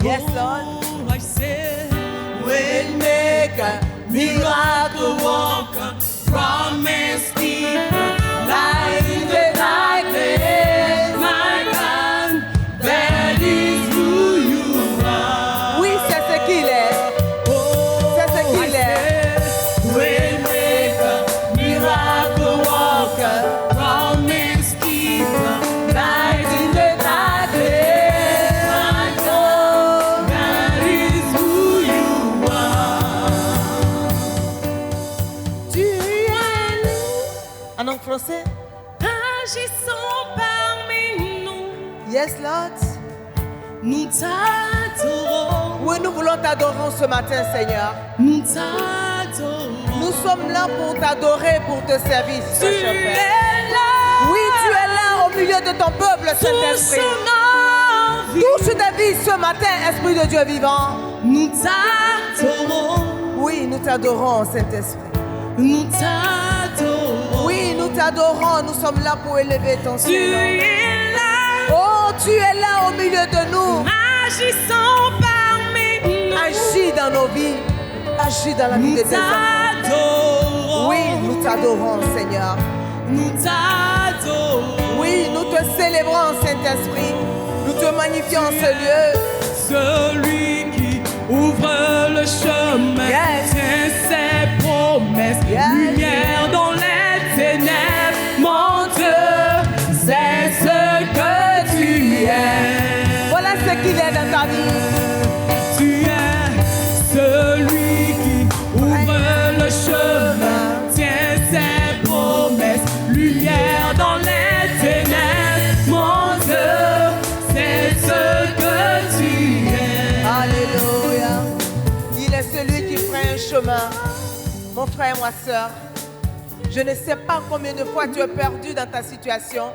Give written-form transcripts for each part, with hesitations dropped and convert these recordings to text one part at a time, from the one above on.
Yes, Lord. I said, Waymaker, miracle worker, promise keeper, light in the darkness, my God, that is who you are. Oui, c'est ce qu'il est. C'est ce qu'il est. Waymaker, miracle worker, promise keeper, light in the darkness, my God, that is who you are. Tu es en langue français. Agissons parmi nous. Yes, Lord. Nous t'adorons. Oui, nous voulons t'adorer ce matin, Seigneur. Nous t'adorons. Nous sommes là pour t'adorer, pour te servir. Tu es là. Oui, tu es là au milieu de ton peuple, Saint-Esprit. Touche ta vie ce matin, Esprit de Dieu vivant. Nous t'adorons. Oui, nous t'adorons, Saint-Esprit. Nous t'adorons. Oui, nous t'adorons. Nous sommes là pour élever ton nom. Tu es là. Oh, tu es là au milieu de nous. Agissons parmi nous. Agis dans nos vies. Agis dans la vie de tes enfants. Oui, nous t'adorons, Seigneur. Nous t'adorons. Oui, nous te célébrons, Saint-Esprit. Nous te magnifions en ce lieu. Celui qui ouvre le chemin, tient ses promesses, lumière dans les ténèbres, mon Dieu, c'est ce que tu es. Voilà ce qu'il est dans ta vie. Tu es celui qui ouvre le chemin, tient ses promesses, lumière dans les ténèbres, mon Dieu, c'est ce que tu es. Alléluia. Il est celui qui ferait un chemin. Mon frère, ma soeur, je ne sais pas combien de fois tu es perdu dans ta situation.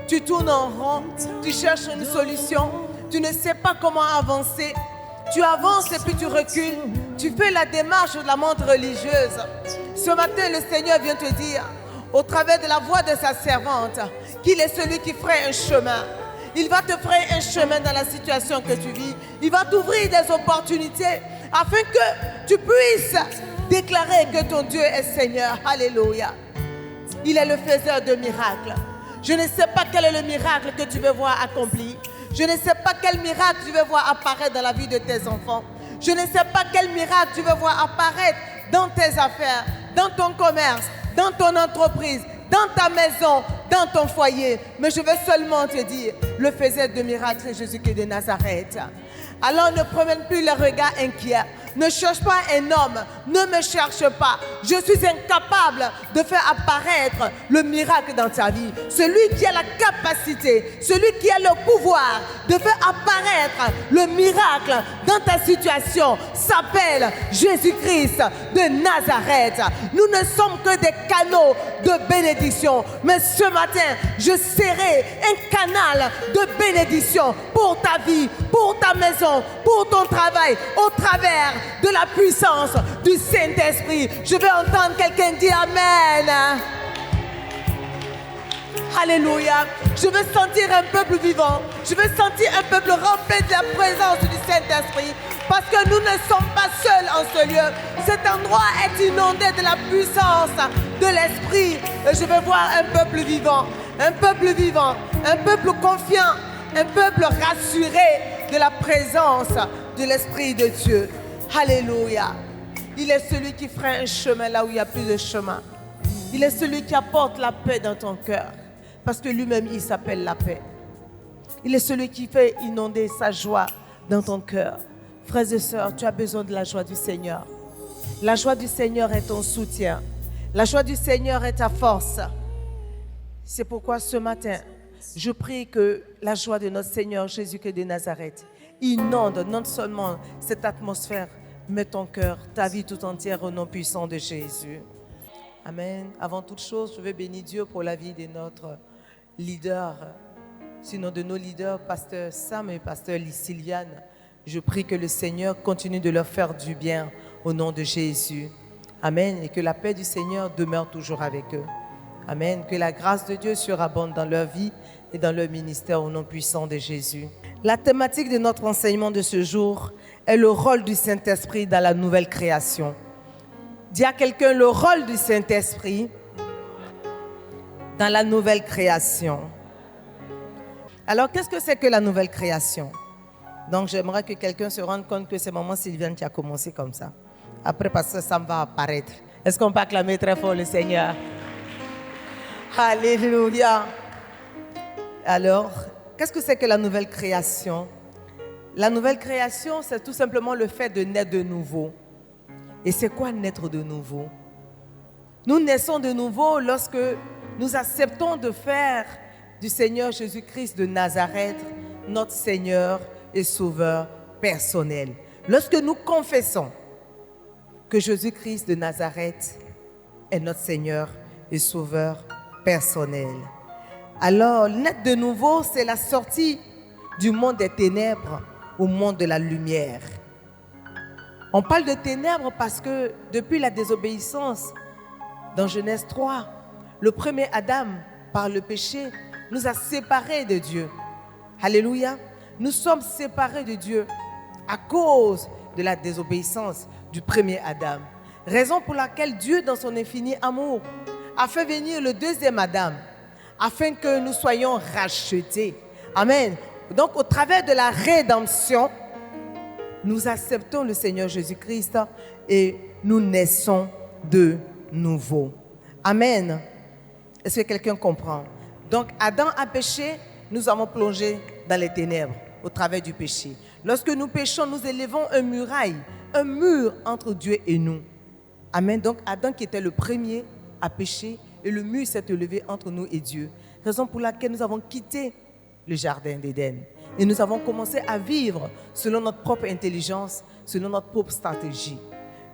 Tu tournes en rond, tu cherches une solution, tu ne sais pas comment avancer. Tu avances et puis tu recules. Tu fais la démarche de la montre religieuse. Ce matin, le Seigneur vient te dire, au travers de la voix de sa servante, qu'il est celui qui ferait un chemin. Il va te faire un chemin dans la situation que tu vis. Il va t'ouvrir des opportunités afin que tu puisses déclarer que ton Dieu est Seigneur. Alléluia. Il est le faiseur de miracles. Je ne sais pas quel est le miracle que tu veux voir accompli. Je ne sais pas quel miracle tu veux voir apparaître dans la vie de tes enfants. Je ne sais pas quel miracle tu veux voir apparaître dans tes affaires, dans ton commerce, dans ton entreprise, dans ta maison, dans ton foyer. Mais je veux seulement te dire, le faiseur de miracles, c'est Jésus-Christ de Nazareth. Alors ne promène plus le regard inquiet. Ne cherche pas un homme, ne me cherche pas. Je suis incapable de faire apparaître le miracle dans ta vie. Celui qui a la capacité, celui qui a le pouvoir de faire apparaître le miracle dans ta situation s'appelle Jésus-Christ de Nazareth. Nous ne sommes que des canaux de bénédiction. Mais ce matin, je serai un canal de bénédiction pour ta vie, pour ta maison, pour ton travail, au travers de la puissance du Saint-Esprit. Je veux entendre quelqu'un dire Amen. Alléluia. Je veux sentir un peuple vivant. Je veux sentir un peuple rempli de la présence du Saint-Esprit. Parce que nous ne sommes pas seuls en ce lieu. Cet endroit est inondé de la puissance de l'Esprit. Et je veux voir un peuple vivant. Un peuple vivant. Un peuple confiant. Un peuple rassuré de la présence de l'Esprit de Dieu. Alléluia. Il est celui qui fera un chemin là où il n'y a plus de chemin. Il est celui qui apporte la paix dans ton cœur. Parce que lui-même, il s'appelle la paix. Il est celui qui fait inonder sa joie dans ton cœur. Frères et sœurs, tu as besoin de la joie du Seigneur. La joie du Seigneur est ton soutien. La joie du Seigneur est ta force. C'est pourquoi ce matin, je prie que la joie de notre Seigneur Jésus-Christ de Nazareth inonde non seulement cette atmosphère, mais ton cœur, ta vie tout entière au nom puissant de Jésus. Amen. Avant toute chose, je veux bénir Dieu pour la vie de notre leader, sinon de nos leaders, pasteur Sam et pasteur Sylviane. Je prie que le Seigneur continue de leur faire du bien au nom de Jésus. Amen. Et que la paix du Seigneur demeure toujours avec eux. Amen. Que la grâce de Dieu surabonde dans leur vie et dans leur ministère au nom puissant de Jésus. La thématique de notre enseignement de ce jour est le rôle du Saint-Esprit dans la nouvelle création. Dis à quelqu'un le rôle du Saint-Esprit dans la nouvelle création. Alors, qu'est-ce que c'est que la nouvelle création? Donc, j'aimerais que quelqu'un se rende compte que c'est maman Sylviane qui a commencé comme ça. Après, parce que ça va apparaître. Est-ce qu'on peut acclamer très fort le Seigneur? Alléluia. Alors, qu'est-ce que c'est que la nouvelle création? La nouvelle création, c'est tout simplement le fait de naître de nouveau. Et c'est quoi naître de nouveau? Nous naissons de nouveau lorsque nous acceptons de faire du Seigneur Jésus-Christ de Nazareth notre Seigneur et Sauveur personnel. Lorsque nous confessons que Jésus-Christ de Nazareth est notre Seigneur et Sauveur personnel. Alors, naître de nouveau, c'est la sortie du monde des ténèbres au monde de la lumière. On parle de ténèbres parce que depuis la désobéissance, dans Genèse 3, le premier Adam, par le péché, nous a séparés de Dieu. Alléluia. Nous sommes séparés de Dieu à cause de la désobéissance du premier Adam. Raison pour laquelle Dieu, dans son infini amour, a fait venir le deuxième Adam, afin que nous soyons rachetés. Amen. Donc, au travers de la rédemption, nous acceptons le Seigneur Jésus-Christ et nous naissons de nouveau. Amen. Est-ce que quelqu'un comprend? Donc, Adam a péché, nous avons plongé dans les ténèbres au travers du péché. Lorsque nous péchons, nous élevons un mur entre Dieu et nous. Amen. Donc, Adam qui était le premier a péché et le mur s'est élevé entre nous et Dieu. Raison pour laquelle nous avons quitté le jardin d'Éden. Et nous avons commencé à vivre selon notre propre intelligence, selon notre propre stratégie.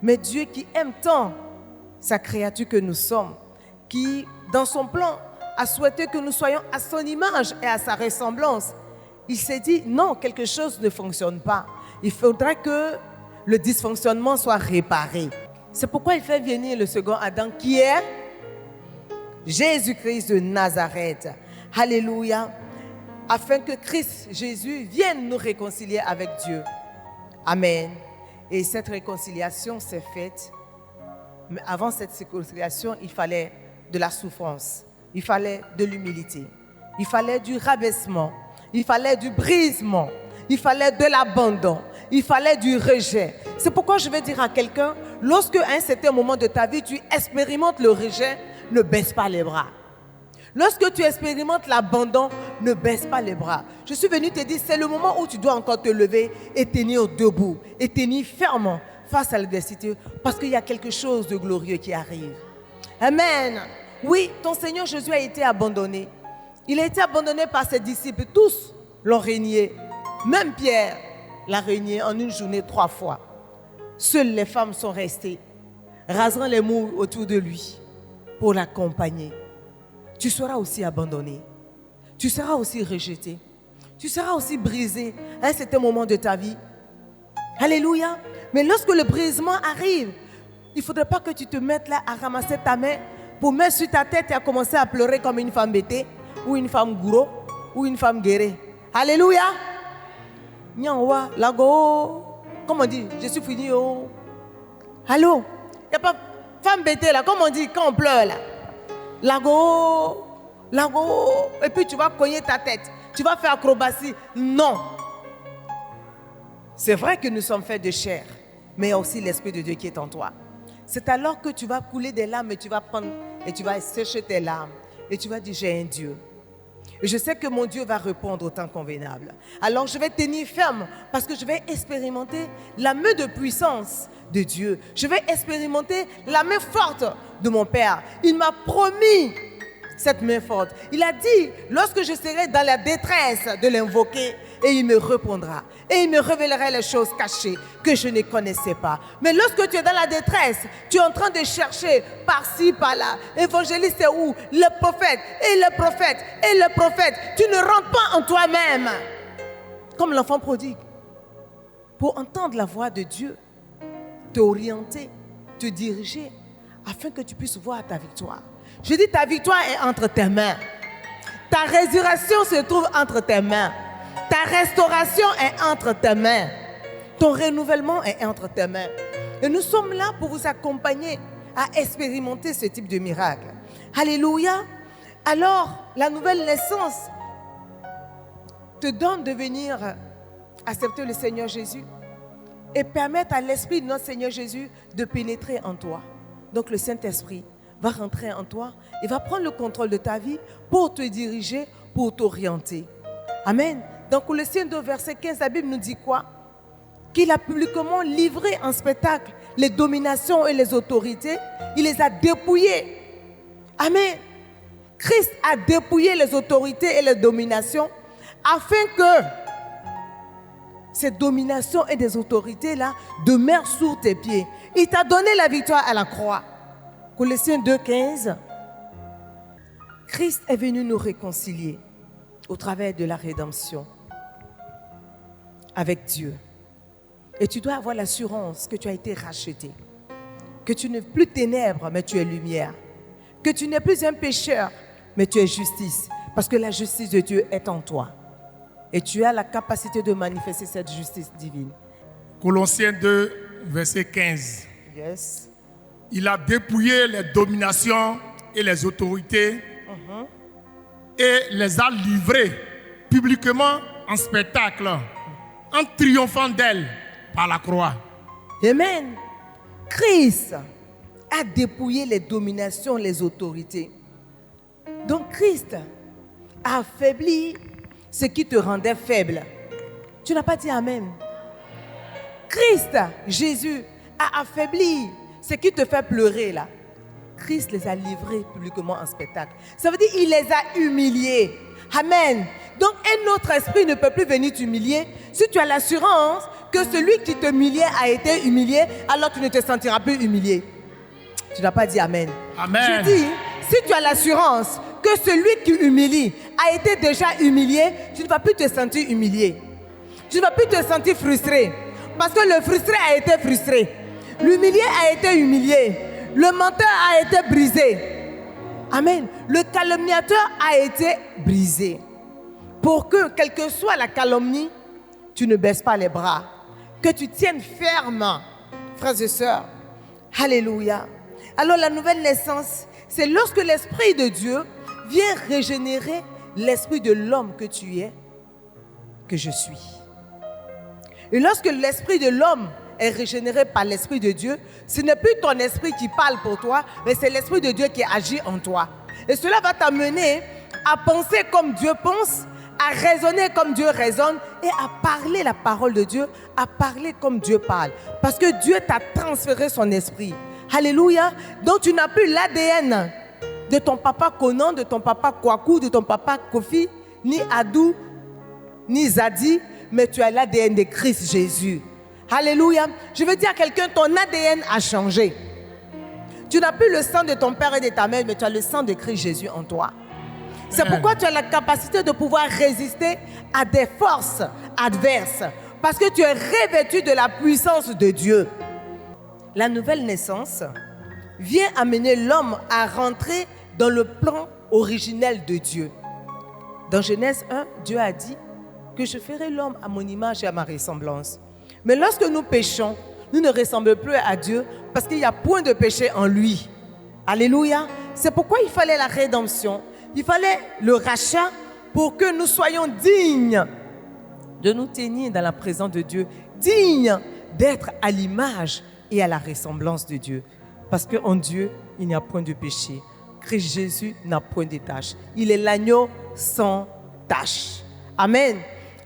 Mais Dieu qui aime tant sa créature que nous sommes, qui, dans son plan, a souhaité que nous soyons à son image et à sa ressemblance, il s'est dit, non, quelque chose ne fonctionne pas. Il faudra que le dysfonctionnement soit réparé. C'est pourquoi il fait venir le second Adam, qui est Jésus-Christ de Nazareth. Alléluia. Afin que Christ Jésus vienne nous réconcilier avec Dieu. Amen. Et cette réconciliation s'est faite. Mais avant cette réconciliation, il fallait de la souffrance. Il fallait de l'humilité. Il fallait du rabaissement. Il fallait du brisement. Il fallait de l'abandon. Il fallait du rejet. C'est pourquoi je vais dire à quelqu'un, lorsque à un certain moment de ta vie, tu expérimentes le rejet, ne baisse pas les bras. Lorsque tu expérimentes l'abandon, ne baisse pas les bras. Je suis venu te dire, c'est le moment où tu dois encore te lever et tenir debout, et tenir fermement face à l'adversité, parce qu'il y a quelque chose de glorieux qui arrive. Amen. Oui, ton Seigneur Jésus a été abandonné. Il a été abandonné par ses disciples. Tous l'ont renié. Même Pierre l'a renié en une journée 3 fois. Seules les femmes sont restées, rasant les murs autour de lui pour l'accompagner. Tu seras aussi abandonné. Tu seras aussi rejeté. Tu seras aussi brisé à un certain moment de ta vie. Alléluia. Mais lorsque le brisement arrive, il ne faudrait pas que tu te mettes là à ramasser ta main pour mettre sur ta tête et à commencer à pleurer comme une femme bêtée, ou une femme gourou, ou une femme guérée. Alléluia. Nyanwa, lago. Comment on dit? Je suis fini. Oh. Allô? Il n'y a pas femme bêtée là. Comment on dit quand on pleure là? Lago. Lago. Et puis tu vas cogner ta tête. Tu vas faire acrobatie. Non. C'est vrai que nous sommes faits de chair, mais il y a aussi l'Esprit de Dieu qui est en toi. C'est alors que tu vas couler des larmes et tu vas prendre et tu vas sécher tes larmes et tu vas dire j'ai un Dieu. Et je sais que mon Dieu va répondre au temps convenable. Alors je vais tenir ferme parce que je vais expérimenter la main de puissance de Dieu. Je vais expérimenter la main forte de mon Père. Il m'a promis cette main forte. Il a dit, lorsque je serai dans la détresse, de l'invoquer et il me répondra. Et il me révélera les choses cachées que je ne connaissais pas. Mais lorsque tu es dans la détresse, tu es en train de chercher par-ci, par-là. Évangéliste, c'est où? Le prophète, et le prophète, et le prophète. Tu ne rentres pas en toi-même. Comme l'enfant prodigue. Pour entendre la voix de Dieu, t'orienter, te diriger, afin que tu puisses voir ta victoire. Je dis, ta victoire est entre tes mains. Ta résurrection se trouve entre tes mains. Ta restauration est entre tes mains. Ton renouvellement est entre tes mains. Et nous sommes là pour vous accompagner à expérimenter ce type de miracle. Alléluia. Alors, la nouvelle naissance te donne de venir accepter le Seigneur Jésus et permettre à l'Esprit de notre Seigneur Jésus de pénétrer en toi. Donc le Saint-Esprit va rentrer en toi et va prendre le contrôle de ta vie pour te diriger, pour t'orienter. Amen. Dans Colossiens 2, verset 15, la Bible nous dit quoi? Qu'il a publiquement livré en spectacle les dominations et les autorités. Il les a dépouillées. Amen. Christ a dépouillé les autorités et les dominations afin que ces dominations et des autorités-là demeurent sous tes pieds. Il t'a donné la victoire à la croix. Colossiens 2, 15. Christ est venu nous réconcilier au travers de la rédemption avec Dieu. Et tu dois avoir l'assurance que tu as été racheté, que tu n'es plus ténèbres, mais tu es lumière, que tu n'es plus un pécheur, mais tu es justice, parce que la justice de Dieu est en toi. Et tu as la capacité de manifester cette justice divine. Colossiens 2, verset 15. Yes. Il a dépouillé les dominations et les autorités et les a livrées publiquement en spectacle, en triomphant d'elles par la croix. Amen. Christ a dépouillé les dominations, les autorités. Donc Christ a affaibli ce qui te rendait faible. Tu n'as pas dit Amen. Christ, Jésus, a affaibli ce qui te fait pleurer là. Christ les a livrés publiquement en spectacle. Ça veut dire qu'il les a humiliés. Amen. Donc un autre esprit ne peut plus venir t'humilier. Si tu as l'assurance que celui qui t'humiliait a été humilié, alors tu ne te sentiras plus humilié. Tu n'as pas dit Amen. Amen. Je dis, si tu as l'assurance que celui qui humilie a été déjà humilié, tu ne vas plus te sentir humilié. Tu ne vas plus te sentir frustré. Parce que le frustré a été frustré. L'humilié a été humilié. Le menteur a été brisé. Amen. Le calomniateur a été brisé. Pour que, quelle que soit la calomnie, tu ne baisses pas les bras. Que tu tiennes ferme, frères et sœurs. Alléluia. Alors la nouvelle naissance, c'est lorsque l'Esprit de Dieu vient régénérer l'esprit de l'homme que tu es, que je suis. Et lorsque l'esprit de l'homme est régénéré par l'Esprit de Dieu, ce n'est plus ton esprit qui parle pour toi, mais c'est l'Esprit de Dieu qui agit en toi. Et cela va t'amener à penser comme Dieu pense, à raisonner comme Dieu raisonne et à parler la parole de Dieu, à parler comme Dieu parle. Parce que Dieu t'a transféré son esprit. Alléluia. Donc tu n'as plus l'ADN de ton papa Conan, de ton papa Kwaku, de ton papa Kofi, ni Adou, ni Zadi, mais tu as l'ADN de Christ Jésus. Alléluia. Je veux dire à quelqu'un, ton ADN a changé. Tu n'as plus le sang de ton père et de ta mère, mais tu as le sang de Christ Jésus en toi. C'est pourquoi tu as la capacité de pouvoir résister à des forces adverses. Parce que tu es revêtu de la puissance de Dieu. La nouvelle naissance vient amener l'homme à rentrer dans le plan originel de Dieu. Dans Genèse 1, Dieu a dit que je ferai l'homme à mon image et à ma ressemblance. Mais lorsque nous péchons, nous ne ressemblons plus à Dieu parce qu'il n'y a point de péché en lui. Alléluia. C'est pourquoi il fallait la rédemption. Il fallait le rachat pour que nous soyons dignes de nous tenir dans la présence de Dieu, dignes d'être à l'image et à la ressemblance de Dieu. Parce qu'en Dieu, il n'y a point de péché. Christ Jésus n'a point de tâche. Il est l'agneau sans tâche. Amen.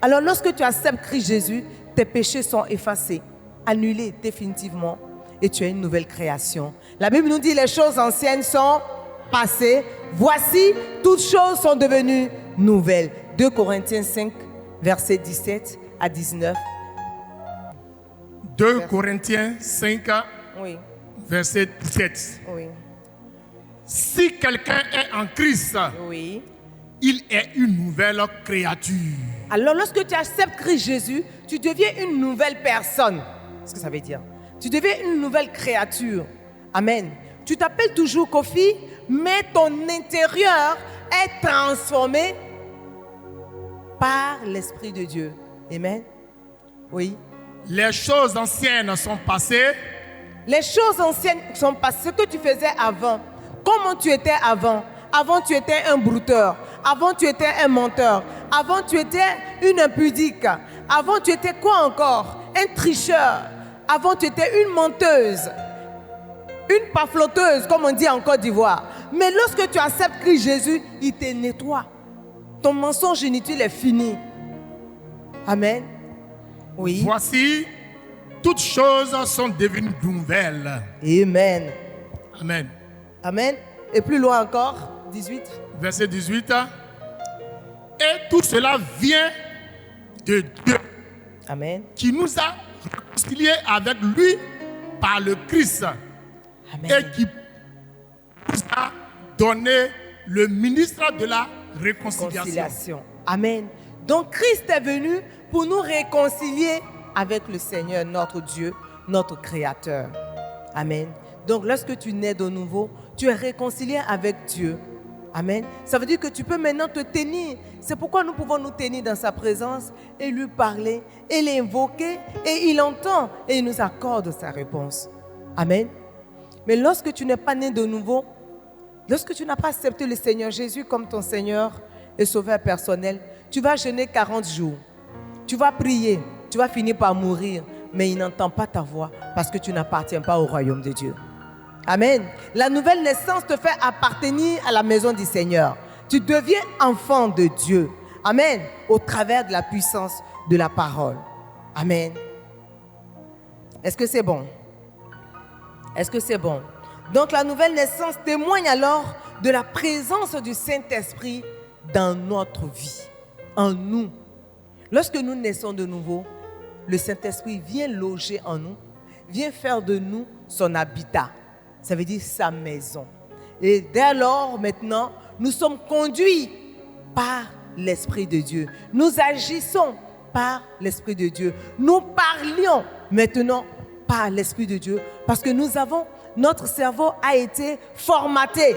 Alors lorsque tu acceptes Christ Jésus, tes péchés sont effacés, annulés définitivement et tu as une nouvelle création. La Bible nous dit les choses anciennes sont passées. Voici, toutes choses sont devenues nouvelles. 2 Corinthiens 5, versets 17 à 19. 2 Corinthiens 5, Oui. verset 17. Oui. Si quelqu'un est en Christ, Oui. il est une nouvelle créature. Alors lorsque tu acceptes Christ Jésus, tu deviens une nouvelle personne. C'est ce que ça veut dire. Tu deviens une nouvelle créature. Amen. Tu t'appelles toujours Kofi, mais ton intérieur est transformé par l'Esprit de Dieu. Amen. Oui. Les choses anciennes sont passées. Les choses anciennes sont passées. Ce que tu faisais avant, comment tu étais avant. Avant, tu étais un brouteur. Avant, tu étais un menteur. Avant, tu étais une impudique. Avant, tu étais quoi encore? Un tricheur. Avant, tu étais une menteuse. Une pafloteuse, comme on dit en Côte d'Ivoire. Mais lorsque tu acceptes Christ Jésus, il te nettoie. Ton mensonge inutile est fini. Amen. Oui. Voici, toutes choses sont devenues nouvelles. Amen. Amen. Amen. Et plus loin encore, 18. Verset 18. Et tout cela vient de Dieu. Amen. Qui nous a réconciliés avec lui par le Christ. Amen. Et qui nous a donné le ministre de la réconciliation. Amen. Donc Christ est venu pour nous réconcilier avec le Seigneur, notre Dieu, notre Créateur. Amen. Donc lorsque tu nais de nouveau, tu es réconcilié avec Dieu. Amen. Ça veut dire que tu peux maintenant te tenir. C'est pourquoi nous pouvons nous tenir dans sa présence et lui parler et l'invoquer et il entend et il nous accorde sa réponse. Amen. Mais lorsque tu n'es pas né de nouveau, lorsque tu n'as pas accepté le Seigneur Jésus comme ton Seigneur et Sauveur personnel, tu vas jeûner 40 jours. Tu vas prier, tu vas finir par mourir, mais il n'entend pas ta voix parce que tu n'appartiens pas au royaume de Dieu. Amen. La nouvelle naissance te fait appartenir à la maison du Seigneur. Tu deviens enfant de Dieu. Amen. Au travers de la puissance de la parole. Amen. Est-ce que c'est bon? Est-ce que c'est bon? Donc la nouvelle naissance témoigne alors de la présence du Saint-Esprit dans notre vie, en nous. Lorsque nous naissons de nouveau, le Saint-Esprit vient loger en nous, vient faire de nous son habitat. Ça veut dire sa maison. Et dès lors, maintenant, nous sommes conduits par l'Esprit de Dieu. Nous agissons par l'Esprit de Dieu. Nous parlions maintenant par l'Esprit de Dieu parce que notre cerveau a été formaté.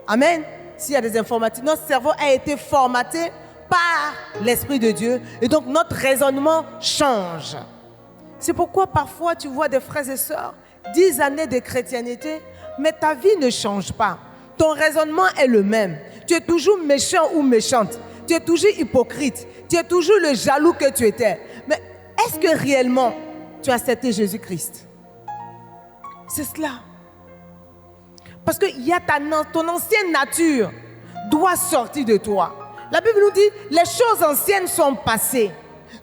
Amen. S'il y a des informatiques, notre cerveau a été formaté par l'Esprit de Dieu et donc notre raisonnement change. C'est pourquoi parfois tu vois des frères et sœurs 10 années de chrétienté, mais ta vie ne change pas. Ton raisonnement est le même. Tu es toujours méchant ou méchante. Tu es toujours hypocrite. Tu es toujours le jaloux que tu étais. Mais est-ce que réellement tu as accepté Jésus-Christ? C'est cela. Parce que ton ancienne nature doit sortir de toi. La Bible nous dit, les choses anciennes sont passées.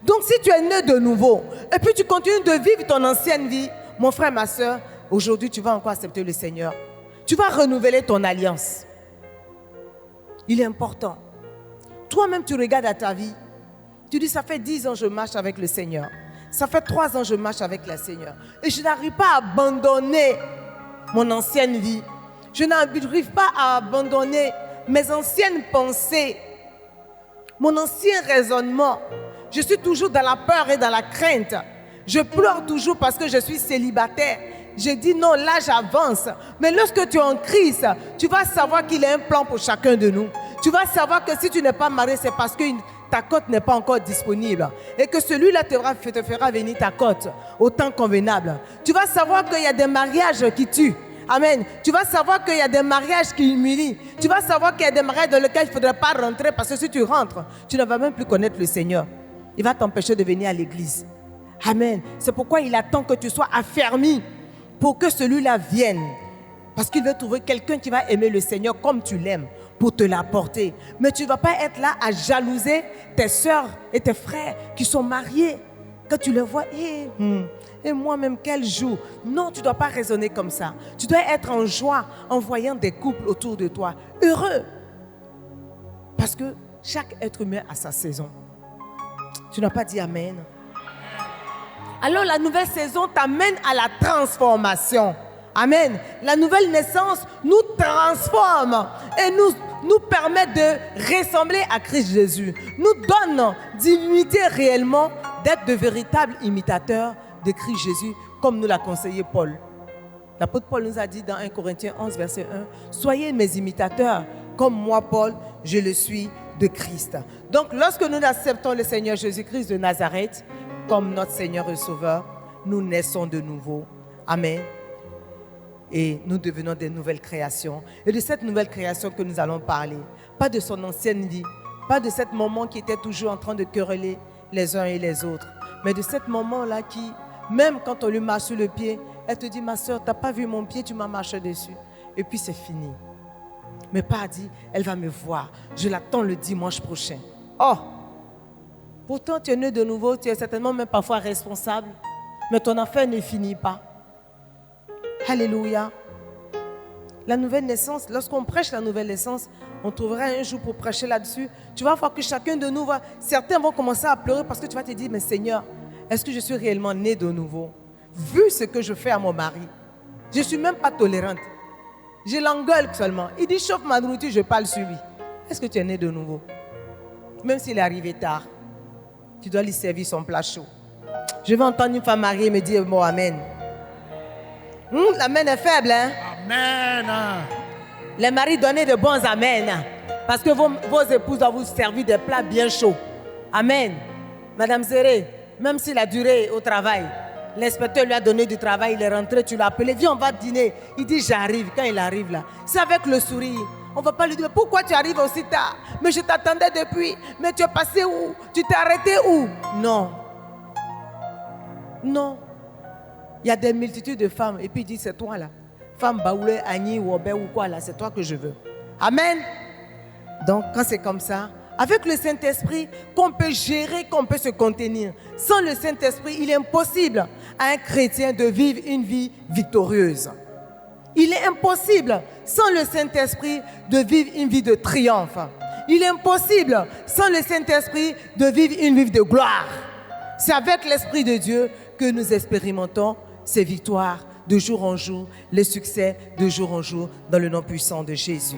Donc si tu es né de nouveau, et puis tu continues de vivre ton ancienne vie, mon frère, ma soeur, aujourd'hui tu vas encore accepter le Seigneur. Tu vas renouveler ton alliance. Il est important. Toi-même tu regardes à ta vie. Tu dis, ça fait 10 ans que je marche avec le Seigneur. Ça fait 3 ans que je marche avec le Seigneur. Et je n'arrive pas à abandonner mon ancienne vie. Je n'arrive pas à abandonner mes anciennes pensées, mon ancien raisonnement. Je suis toujours dans la peur et dans la crainte. Je pleure toujours parce que je suis célibataire. Je dis non, l'âge avance. Mais lorsque tu es en Christ, tu vas savoir qu'il y a un plan pour chacun de nous. Tu vas savoir que si tu n'es pas marié, c'est parce que ta cote n'est pas encore disponible. Et que celui-là te fera venir ta cote au temps convenable. Tu vas savoir qu'il y a des mariages qui tuent. Amen. Tu vas savoir qu'il y a des mariages qui humilient. Tu vas savoir qu'il y a des mariages dans lesquels il ne faudrait pas rentrer parce que si tu rentres, tu ne vas même plus connaître le Seigneur. Il va t'empêcher de venir à l'église. Amen. C'est pourquoi il attend que tu sois affermi pour que celui-là vienne. Parce qu'il veut trouver quelqu'un qui va aimer le Seigneur comme tu l'aimes pour te l'apporter. Mais tu ne vas pas être là à jalouser tes soeurs et tes frères qui sont mariés. Quand tu les vois, et moi-même, quel jour. Non, tu ne dois pas raisonner comme ça. Tu dois être en joie en voyant des couples autour de toi. Heureux. Parce que chaque être humain a sa saison. Tu n'as pas dit Amen. Alors la nouvelle saison t'amène à la transformation. Amen. La nouvelle naissance nous transforme et nous permet de ressembler à Christ Jésus. Nous donne d'imiter réellement, d'être de véritables imitateurs de Christ Jésus, comme nous l'a conseillé Paul. L'apôtre Paul nous a dit dans 1 Corinthiens 11, verset 1, « Soyez mes imitateurs, comme moi, Paul, je le suis de Christ. » Donc, lorsque nous acceptons le Seigneur Jésus-Christ de Nazareth comme notre Seigneur et Sauveur, nous naissons de nouveau. Amen. Et nous devenons des nouvelles créations. Et de cette nouvelle création que nous allons parler, pas de son ancienne vie, pas de cette maman qui était toujours en train de quereller les uns et les autres, mais de cette maman-là qui, même quand on lui marche sur le pied, elle te dit, ma soeur, tu n'as pas vu mon pied, tu m'as marché dessus. Et puis c'est fini. Mais pas dit, elle va me voir. Je l'attends le dimanche prochain. Oh! Pourtant, tu es né de nouveau, tu es certainement même parfois responsable, mais ton affaire ne finit pas. Alléluia. La nouvelle naissance, lorsqu'on prêche la nouvelle naissance, on trouvera un jour pour prêcher là-dessus. Tu vas voir que chacun de nous certains vont commencer à pleurer parce que tu vas te dire, mais Seigneur, est-ce que je suis réellement né de nouveau? Vu ce que je fais à mon mari, je ne suis même pas tolérante. Je l'engueule seulement. Il dit, chauffe ma nourriture, je parle sur lui. Est-ce que tu es né de nouveau? Même s'il est arrivé tard, tu dois lui servir son plat chaud. Je vais entendre une femme mariée me dire, bon, amen. L'amen est faible, hein? Amen. Les maris, donnez de bons amen. Parce que vos épouses doivent vous servir des plats bien chauds. Amen. Madame Zéré, même s'il a duré au travail, l'inspecteur lui a donné du travail, il est rentré, tu l'as appelé, viens, on va dîner. Il dit, j'arrive. Quand il arrive là, c'est avec le sourire. On ne va pas lui dire, pourquoi tu arrives aussi tard? Mais je t'attendais depuis. Mais tu es passé où? Tu t'es arrêté où? Non. Non. Il y a des multitudes de femmes. Et puis il dit, c'est toi là. Femme Baoulé, Agni, Wobé ou quoi là, c'est toi que je veux. Amen. Donc quand c'est comme ça, avec le Saint-Esprit, qu'on peut gérer, qu'on peut se contenir. Sans le Saint-Esprit, il est impossible à un chrétien de vivre une vie victorieuse. Il est impossible, sans le Saint-Esprit, de vivre une vie de triomphe. Il est impossible, sans le Saint-Esprit, de vivre une vie de gloire. C'est avec l'Esprit de Dieu que nous expérimentons ces victoires de jour en jour, les succès de jour en jour, dans le nom puissant de Jésus.